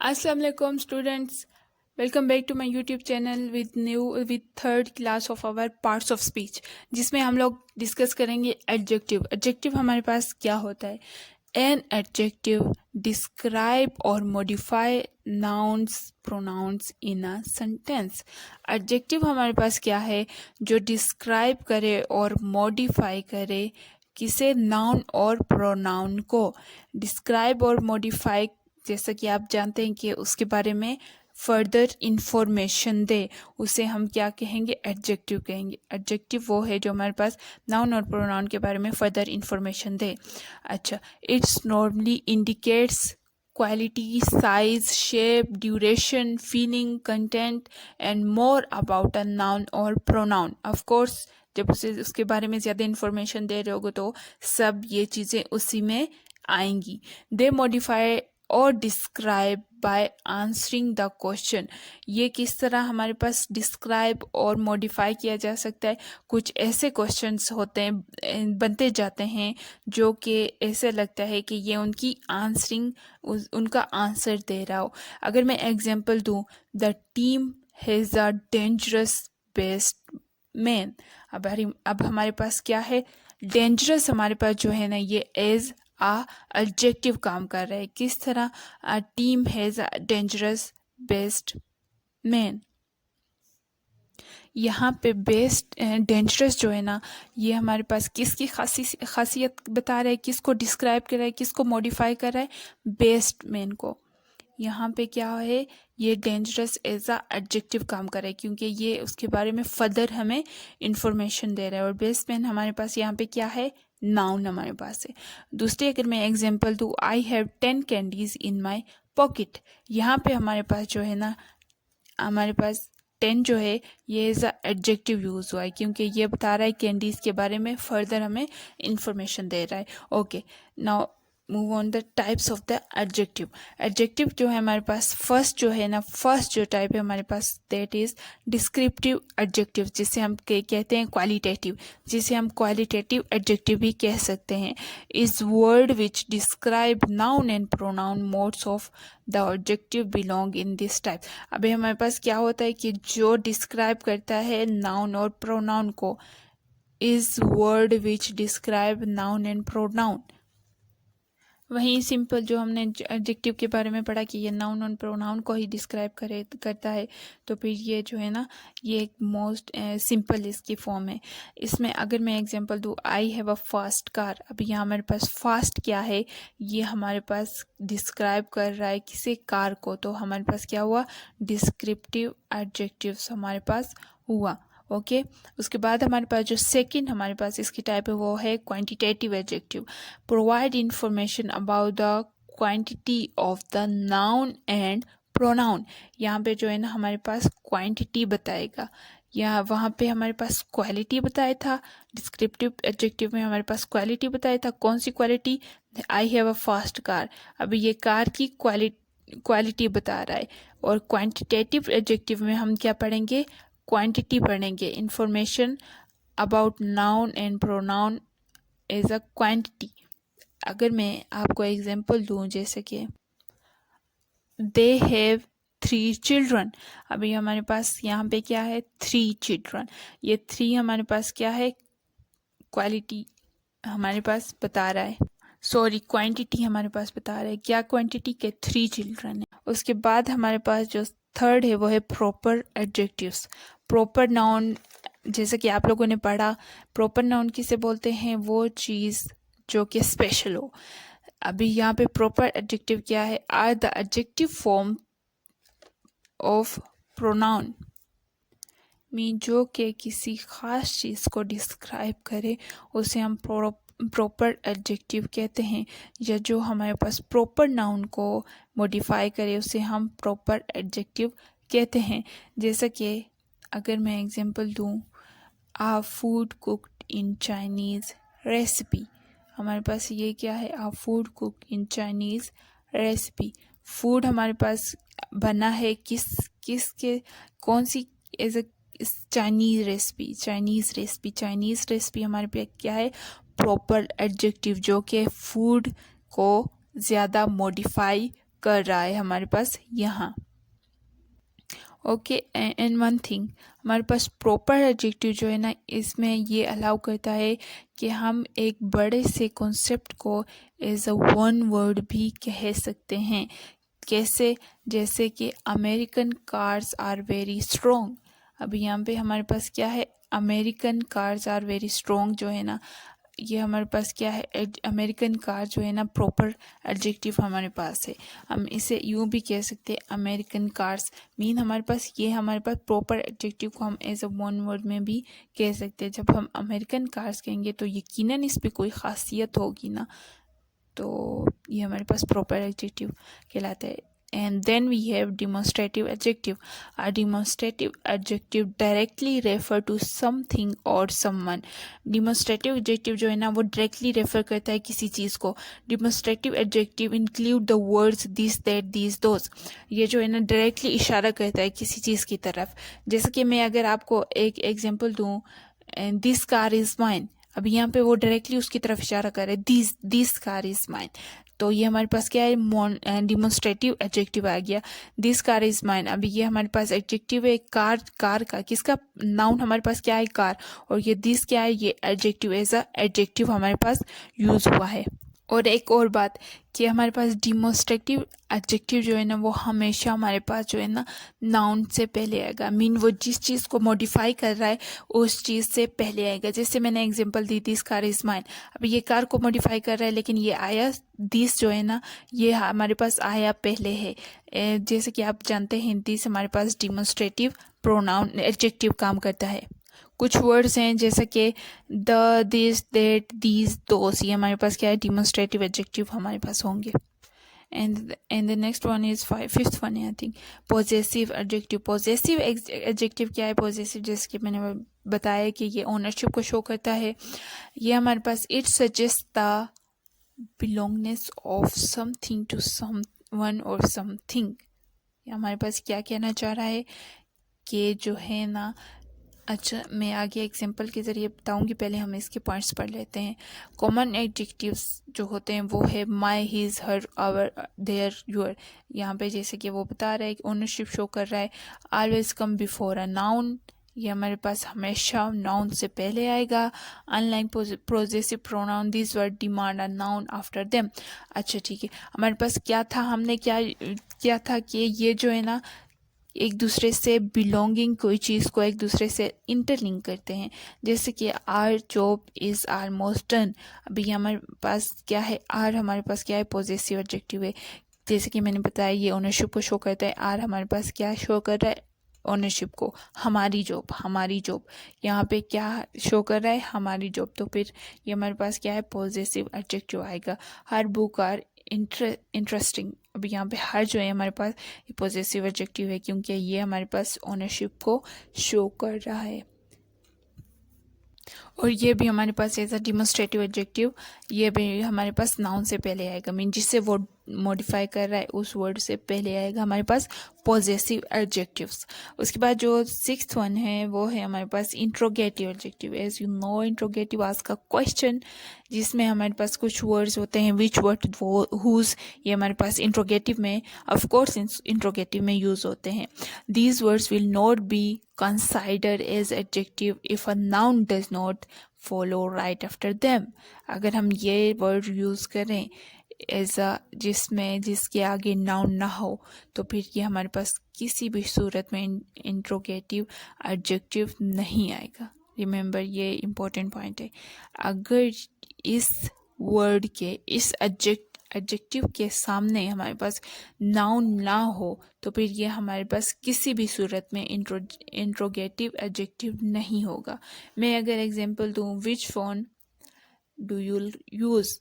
अस्सलाम वालेकुम students, welcome back to my YouTube channel with third class of our parts of speech, जिसमें हम लोग डिस्कस करेंगे एडजेक्टिव। एडजेक्टिव हमारे पास क्या होता है? एन एडजेक्टिव डिस्क्राइब और modify nouns pronouns in a sentence. Adjective हमारे पास क्या है? जो डिस्क्राइब करे और मॉडिफाई करे किसे? नाउन और प्रोनाउन को। डिस्क्राइब और मॉडिफाई, जैसा कि आप जानते हैं कि उसके बारे में फर्दर इंफॉर्मेशन दे, उसे हम क्या कहेंगे? एडजेक्टिव कहेंगे। एडजेक्टिव वो है जो हमारे पास नाउन और प्रोनाउन के बारे में फर्दर इंफॉर्मेशन दे। अच्छा, it's normally indicates quality, size, shape, duration, feeling, content and more about a noun और प्रोनाउन। ऑफ कोर्स जब उसे उसके बारे में ज़्यादा इंफॉर्मेशन दे रहे होगे तो सब ये चीज़ें उसी में आएंगी। दे मॉडिफाई और describe by answering the question. ये किस तरह हमारे पास डिस्क्राइब और मॉडिफाई किया जा सकता है? कुछ ऐसे क्वेश्चंस होते हैं, बनते जाते हैं, जो कि ऐसे लगता है कि ये उनकी आंसरिंग, उनका आंसर दे रहा हो। अगर मैं एग्जांपल दूं, the team has a dangerous best man. अब हमारे पास क्या है? डेंजरस हमारे पास जो है ना, ये एज एडजेक्टिव काम कर रहा है। किस तरह? Team has a dangerous best man. यहाँ पे बेस्ट डेंजरस जो है ना, ये हमारे पास किसकी खासियत बता रहा है? किसको डिस्क्राइब कर रहा है? किसको मॉडिफाई कर रहा है? बेस्ट मैन को। यहाँ पे क्या है? ये डेंजरस एज अ एडजेक्टिव काम कर रहा है, क्योंकि ये उसके बारे में फर्दर हमें इंफॉर्मेशन दे रहा है। और बेस्ट मैन हमारे पास यहाँ पे क्या है? नाउन हमारे पास है। दूसरी अगर मैं एग्जांपल दूँ, I have 10 candies in my pocket. यहाँ पे हमारे पास जो है ना, हमारे पास 10 जो है ये एज अ एडजेक्टिव यूज हुआ है, क्योंकि ये बता रहा है कैंडीज के बारे में, फर्दर हमें इंफॉर्मेशन दे रहा है। Okay, now move on the types of the adjective. Adjective जो है हमारे पास, फर्स्ट जो है ना, फर्स्ट जो टाइप है हमारे पास, दैट इज डिस्क्रिप्टिव एडजेक्टिव, जिसे हम कहते हैं क्वालिटेटिव, जिसे हम क्वालिटेटिव एडजेक्टिव भी कह सकते हैं। Is word which describe noun and pronoun modes of the adjective belong in this type. अभी हमारे पास क्या होता है कि जो डिस्क्राइब करता है नाउन और प्रोनाउन को, is word which describe noun and pronoun. वहीं सिंपल जो हमने एडजेक्टिव के बारे में पढ़ा कि ये नाउन और प्रोनाउन को ही डिस्क्राइब करता है, तो फिर ये जो है ना, ये एक मोस्ट सिंपल इसकी फॉर्म है। इसमें अगर मैं एग्जांपल दूँ, आई हैव अ फास्ट कार। अब यहाँ हमारे पास फास्ट क्या है? ये हमारे पास डिस्क्राइब कर रहा है किसे? कार को। तो हमारे पास क्या हुआ? डिस्क्रिप्टिव एडजेक्टिव्स हमारे पास हुआ। ओके, उसके बाद हमारे पास जो सेकंड हमारे पास इसकी टाइप है वो है quantitative adjective. Provide information about the quantity of the noun and pronoun. यहाँ पे जो है ना हमारे पास क्वांटिटी बताएगा, या वहाँ पे हमारे पास क्वालिटी बताया था। डिस्क्रिप्टिव एडजेक्टिव में हमारे पास क्वालिटी बताया था। कौन सी quality? I have a fast car. अभी ये कार की क्वालिटी बता रहा है। और क्वांटिटेटिव एडजेक्टिव में हम क्या पढ़ेंगे? क्वांटिटी पढ़ेंगे। Information about noun and pronoun as a quantity. अगर मैं आपको एग्जांपल दूं, जैसे कि दे हैव 3 चिल्ड्रन। अभी हमारे पास यहाँ पे क्या है? 3 चिल्ड्रन। ये 3 हमारे पास क्या है? क्वालिटी हमारे पास बता रहा है, सॉरी क्वांटिटी हमारे पास बता रहा है। क्या क्वांटिटी? के 3 चिल्ड्रन है। उसके बाद हमारे पास जो थर्ड है वो है प्रॉपर एडजेक्टिव्स। प्रॉपर नाउन, जैसे कि आप लोगों ने पढ़ा, प्रॉपर नाउन किसे बोलते हैं? वो चीज़ जो कि स्पेशल हो। अभी यहाँ पे प्रॉपर एडजेक्टिव क्या है? Are the adjective form of pronoun, mean जो कि किसी खास चीज़ को डिस्क्राइब करे उसे हम प्रॉपर एडजेक्टिव कहते हैं। या जो हमारे पास प्रॉपर नाउन को मॉडिफाई करे उसे हम प्रॉपर एडजेक्टिव कहते हैं। जैसा कि अगर मैं एग्जांपल दूं, a food cooked in Chinese recipe. हमारे पास ये क्या है? A food cooked in Chinese recipe. Food हमारे पास बना है किसके, कौन सी? As a Chinese recipe. Chinese recipe हमारे पे क्या है? प्रॉपर एडजेक्टिव, जो कि फूड को ज़्यादा मॉडिफाई कर रहा है हमारे पास यहाँ। ओके, एंड वन थिंग, हमारे पास प्रॉपर एडजेक्टिव जो है ना, इसमें ये अलाउ करता है कि हम एक बड़े से कॉन्सेप्ट को एज अ वन वर्ड भी कह सकते हैं। कैसे? जैसे कि American cars are very strong. अभी यहाँ पे हमारे पास क्या है? American cars are very strong जो है ना, ये हमारे पास क्या है? अमेरिकन कार जो है ना, प्रॉपर एडजेक्टिव हमारे पास है। हम इसे यूँ भी कह सकते हैं, अमेरिकन कार्स मीन हमारे पास ये हमारे पास प्रॉपर एडजेक्टिव को हम एज अ वन वर्ड में भी कह सकते हैं। जब हम अमेरिकन कार्स कहेंगे तो यकीनन इस पर कोई खासियत होगी ना, तो ये हमारे पास प्रॉपर एडजेक्टिव कहलाता है। And then we have demonstrative adjective. A demonstrative adjective directly refer to something or someone. Demonstrative adjective जो है ना, वो directly refer करता है किसी चीज़ को। Demonstrative adjective include the words this, that, these, those. ये जो है ना directly इशारा करता है किसी चीज़ की तरफ। जैसे कि मैं अगर आपको एक एग्जाम्पल दूँ, दिस कार इज़ माइन, अभी यहाँ पे वो डायरेक्टली उसकी तरफ इशारा कर रहे हैं, दिस कार इज माइन। तो ये हमारे पास क्या है? डिमोन्स्ट्रेटिव एडजेक्टिव आ गया, दिस कार इज माइन। अभी ये हमारे पास एडजेक्टिव है कार का, किसका? नाउन हमारे पास क्या है? कार। और ये दिस क्या है? ये एडजेक्टिव, एज अ एडजेक्टिव हमारे पास यूज हुआ है। और एक और बात कि हमारे पास डिमोन्स्ट्रेटिव एडजेक्टिव जो है ना, वो हमेशा हमारे पास जो है ना नाउन से पहले आएगा। मीन वो जिस चीज़ को मॉडिफाई कर रहा है उस चीज़ से पहले आएगा। जैसे मैंने example the, this car is mine. अब ये कार को मॉडिफाई कर रहा है, लेकिन ये आया दिस जो है ना, ये हमारे पास आया पहले है। जैसे कि आप जानते हैं, दिस हमारे पास डिमोन्स्ट्रेटिव प्रोनाउन एडजेक्टिव काम करता है। कुछ वर्ड्स हैं जैसे कि द, दिस, दैट, दीज, दोस, ये हमारे पास क्या है? डिमोन्स्ट्रेटिव एडजेक्टिव हमारे पास होंगे। And the next one is fifth one है I think, possessive adjective. Possessive adjective क्या है? पॉजेसिव जैसे कि मैंने बताया कि ये ओनरशिप को शो करता है। ये हमारे पास it suggest the belongingness of something to someone और समथिंग। ये हमारे पास क्या कहना चाह रहा है कि जो है ना, अच्छा मैं आगे एग्जांपल के ज़रिए बताऊंगी, पहले हम इसके पॉइंट्स पढ़ लेते हैं। कॉमन एडजेक्टिव्स जो होते हैं वो है my, his, her, our, their, your. यहाँ पे जैसे कि वो बता रहा है कि ओनरशिप शो कर रहा है। Always come before a noun, ये हमारे पास हमेशा नाउन से पहले आएगा। Unlike possessive pronoun, this word demand a noun after them. अच्छा ठीक है, हमारे पास क्या था? हमने क्या था कि ये जो है ना एक दूसरे से बिलोंगिंग, कोई चीज़ को एक दूसरे से इंटरलिंक करते हैं। जैसे कि our job is almost done. अभी हमारे पास क्या है? आर हमारे पास क्या है? पॉजेसिव एडजेक्टिव है। जैसे कि मैंने बताया, ये ओनरशिप को शो करता है। आर हमारे पास क्या शो कर रहा है? ओनरशिप को। हमारी जॉब यहाँ पे क्या शो कर रहा है? हमारी जॉब। तो फिर ये हमारे पास क्या है? पॉजेसिव एडजेक्टिव आएगा। हर बुक आर इंटरेस्टिंग। अब यहाँ पे हर जो है हमारे पास पॉजेसिव एडजेक्टिव है, क्योंकि ये हमारे पास ओनरशिप को शो कर रहा है। और ये भी हमारे पास एज अ डिमोन्स्ट्रेटिव एडजेक्टिव, ये भी हमारे पास नाउन से पहले आएगा। मीन जिससे वो मॉडिफाई कर रहा है उस वर्ड से पहले आएगा हमारे पास पॉजेसिव एडजेक्टिव्स। उसके बाद जो सिक्स्थ वन है वो है हमारे पास interrogative adjective. As you know, interrogative ask a question, जिसमें हमारे पास कुछ वर्ड्स होते हैं, विच, व्हाट, हुज, ये हमारे पास इंट्रोगेटिव में, ऑफ कोर्स इंट्रोगेटिव में यूज होते हैं। These words will not be considered as adjective if a noun does not follow right after them. अगर हम ये वर्ड यूज़ करें एज अ जिसके आगे नाउन ना हो, तो फिर ये हमारे पास किसी भी सूरत में इंट्रोगेटिव एडजेक्टिव नहीं आएगा। रिमेंबर, ये इम्पोर्टेंट पॉइंट है। अगर इस वर्ड के, इस एडजेक्टिव के सामने हमारे पास नाउन ना हो, तो फिर ये हमारे पास किसी भी सूरत में इंट्रोगेटिव एडजेक्टिव नहीं होगा। मैं अगर एग्जांपल दूं, विच फ़ोन डू यू यूज़,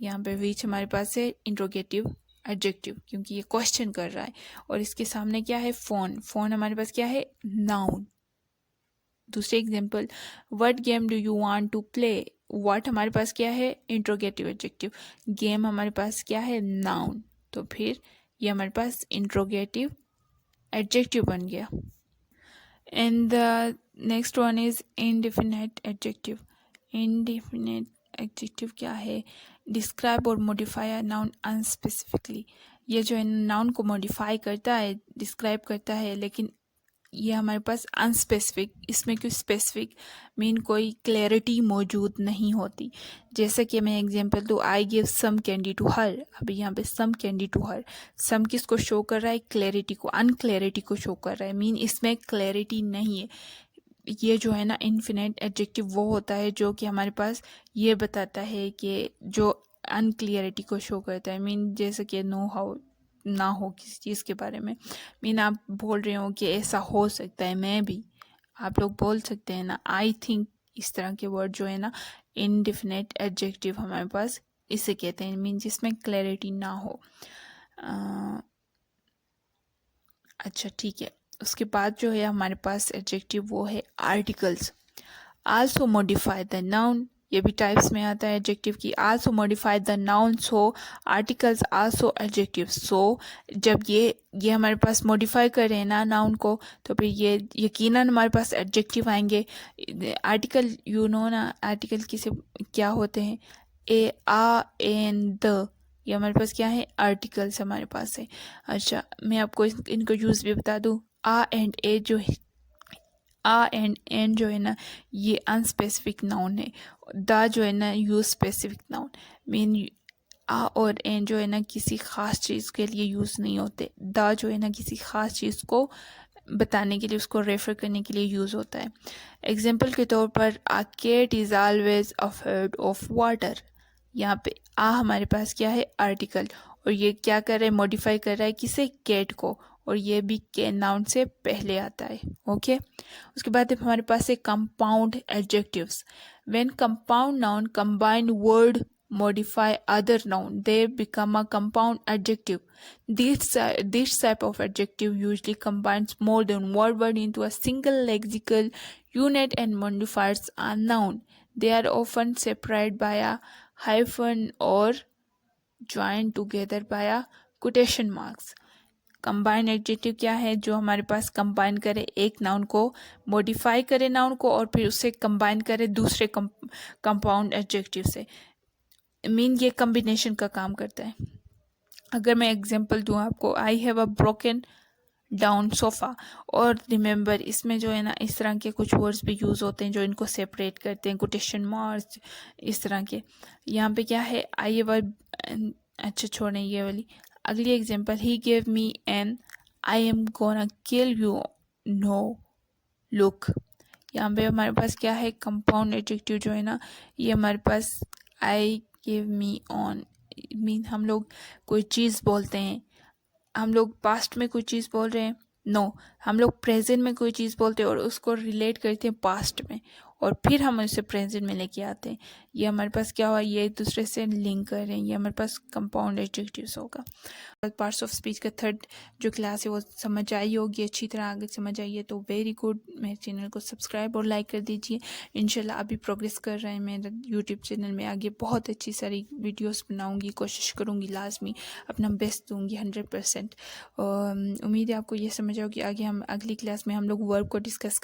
यहाँ पे विच हमारे पास है इंट्रोगेटिव एडजेक्टिव, क्योंकि ये क्वेश्चन कर रहा है। और इसके सामने क्या है? फ़ोन हमारे पास क्या है? नाउन। दूसरे example, what game do you want to play, what हमारे पास क्या है? Interrogative adjective. गेम हमारे पास क्या है? नाउन। तो फिर ये हमारे पास इंट्रोगेटिव एडजेक्टिव बन गया। And the next one is indefinite adjective. Indefinite adjective क्या है? डिस्क्राइब और मॉडिफाई अ नाउन अनस्पेसिफिकली। ये जो है नाउन को मॉडिफाई करता है, डिस्क्राइब करता है, लेकिन ये हमारे पास अनस्पेसिफिक, इसमें कोई स्पेसिफिक मीन कोई क्लैरिटी मौजूद नहीं होती। जैसे कि मैं एग्जांपल दूँ, I give some candy to her. अभी यहाँ पे सम कैंडी टू हर, सम किसको शो कर रहा है? क्लैरिटी को, अनक्लैरिटी को शो कर रहा है, मीन इसमें क्लैरिटी नहीं है। ये जो है ना इन्फिनेट एडजेक्टिव वो होता है जो कि हमारे पास ये बताता है कि जो अनक्लियरिटी को शो करता है, मीन जैसे कि नो हाउ, ना हो किसी चीज़ के बारे में, मीन आप बोल रहे हो कि ऐसा हो सकता है, मैं भी, आप लोग बोल सकते हैं ना, आई थिंक, इस तरह के वर्ड जो है ना इनडिफिनेट एडजेक्टिव हमारे पास इसे कहते हैं, मीन जिसमें क्लैरिटी ना हो। अच्छा ठीक है, उसके बाद जो है हमारे पास एडजेक्टिव वो है articles. Also modify the noun, ये भी टाइप्स में आता है एडजेक्टिव की। Also modify the noun, so articles also adjective. So जब ये हमारे पास मॉडिफाई कर रहे हैं ना नाउन को, तो फिर ये यकीनन हमारे पास एडजेक्टिव आएंगे। आर्टिकल यू नो ना, आर्टिकल किसे क्या होते हैं? ए, आ, एन, द, ये हमारे पास क्या है? आर्टिकल्स हमारे पास है। अच्छा, मैं आपको इनको यूज़ भी बता दूँ। आ एंड ए जो है, आ एंड एन जो है ना ये अनस्पेसिफिक नाउन है। द जो है ना यूज स्पेसिफिक नाउन, मीन आ और एन जो है ना किसी ख़ास चीज़ के लिए यूज़ नहीं होते। द जो है ना किसी ख़ास चीज़ को बताने के लिए, उसको रेफर करने के लिए यूज़ होता है। एग्जाम्पल के तौर पर, a cat is always afraid of water. यहाँ पे आ हमारे पास क्या है? आर्टिकल, और ये क्या कर रहा है? मॉडिफाई कर रहा है किसे? कैट को, और ये भी के नाउन से पहले आता है। ओके, उसके बाद हमारे पास है compound adjectives. When compound noun combine word modify other noun, they become a compound adjective. This type of adjective usually combines more than one word into a single lexical unit and modifies a noun. They are often separated by a hyphen or joined together by a quotation marks. Combine adjective क्या है? जो हमारे पास combine करे, एक noun को modify करे noun को, और फिर उससे कंबाइन करे दूसरे कंपाउंड एडजेक्टिव से, मीन ये कम्बिनेशन का काम करता है। अगर मैं एग्जांपल दूं आपको, आई have a broken down sofa, और रिमेंबर इसमें जो है ना इस तरह के कुछ वर्ड्स भी यूज़ होते हैं जो इनको सेपरेट करते हैं, कोटेशन मार्क्स, इस तरह के। यहाँ पे क्या है? आई हैव अ, अच्छा छोड़ें ये वाली, अगली example, he gave me an I am gonna kill you no look. यहाँ पे हमारे पास क्या है? कंपाउंड एडजेक्टिव जो है ना ये हमारे पास I give me on, mean हम लोग कोई चीज़ बोलते हैं, हम लोग पास्ट में कोई चीज़ बोल रहे हैं, नो, हम लोग प्रेजेंट में कोई चीज़ बोलते हैं और उसको रिलेट करते हैं पास्ट में, और फिर हम उसे प्रेजेंट में लेके आते हैं। ये हमारे पास क्या हुआ? ये एक दूसरे से लिंक कर रहे हैं, ये हमारे पास कंपाउंड एडजेक्टिव्स होगा। पार्ट्स ऑफ स्पीच का थर्ड जो क्लास है वो समझ आई होगी, अच्छी तरह आगे समझ आई है तो वेरी गुड। मेरे चैनल को सब्सक्राइब और लाइक कर दीजिए। इंशाल्लाह अभी प्रोग्रेस कर रहे हैं मेरे यूट्यूब चैनल में, आगे बहुत अच्छी सारी वीडियोस बनाऊंगी, कोशिश करूंगी, लाजमी अपना बेस्ट दूंगी 100%। उम्मीद है आपको ये समझ आओ कि आगे हम अगली क्लास में हम लोग वर्ब को डिस्कस